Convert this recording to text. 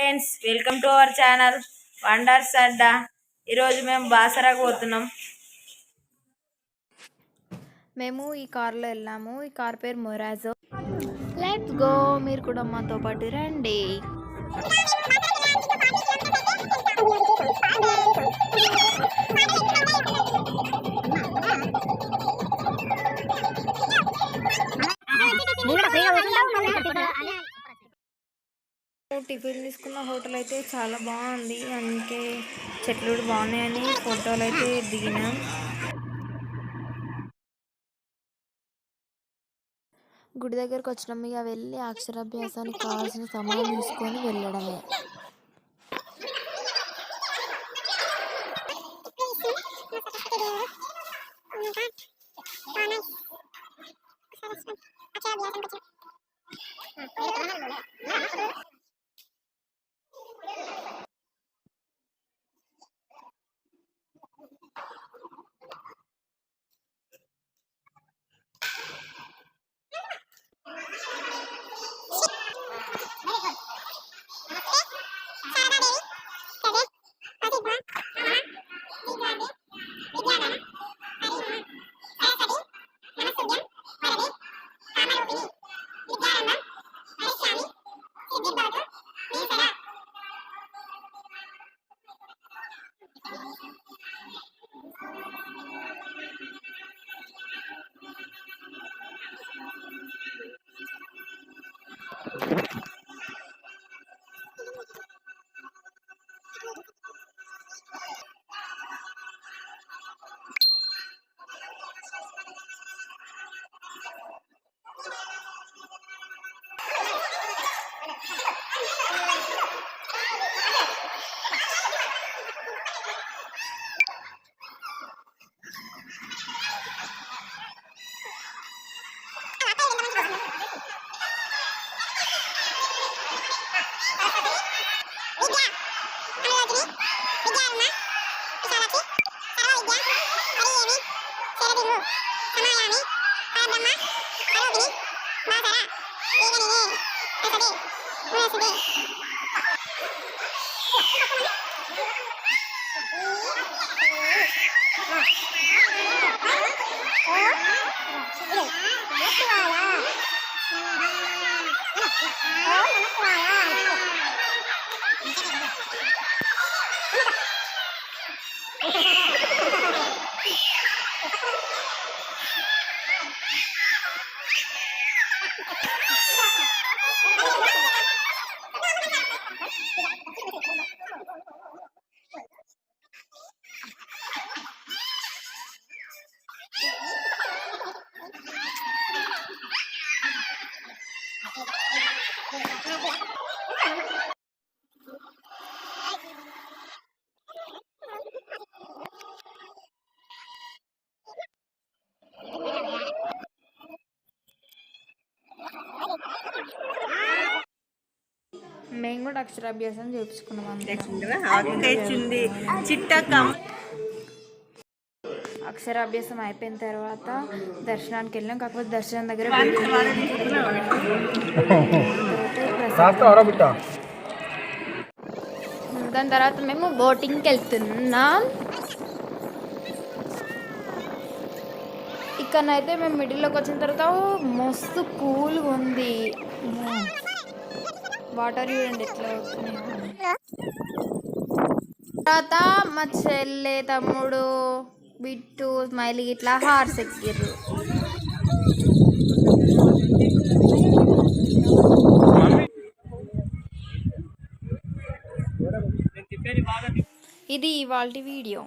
Friends, welcome to our channel wonders Adda. ఈరోజు మేము బాసరాకు పోతున్నాం. మేము ఈ కార్లో వెళ్ళాము. ఈ కార్ పేరు మొరాజో. లెట్స్ గో, మీరు కూడా మాతో పాటు రండి. టిఫిన్ తీసుకున్న హోటల్ అయితే చాలా బాగుంది, అందుకే చెట్లు కూడా బాగున్నాయని ఫోటోలు అయితే దిగినాం. గుడి దగ్గరకు వచ్చినాం. ఇక వెళ్ళి అక్షరాభ్యాసానికి కావాల్సిన సమయం తీసుకొని వెళ్ళడమే. మేము కూడా అక్షరాభ్యాసం చేయించుకున్నాం. అక్షరాభ్యాసం అయిపోయిన తర్వాత దర్శనానికి వెళ్ళాం. కాకపోతే దర్శనం దగ్గర దాని తర్వాత మేము బోటింగ్కి వెళ్తున్నాం. ఇక్కడనైతే మేము మిడిల్లోకి వచ్చిన తర్వాత మస్తు కూల్గా ఉంది. వాటర్ చూడండి ఎట్లా అవుతుంది. తర్వాత మా చెల్లె, తమ్ముడు, బిట్టు, స్మైలీ ఇట్లా హార్స్ ఎక్కిర్రు. ఇది ఇవాల్టి వీడియో.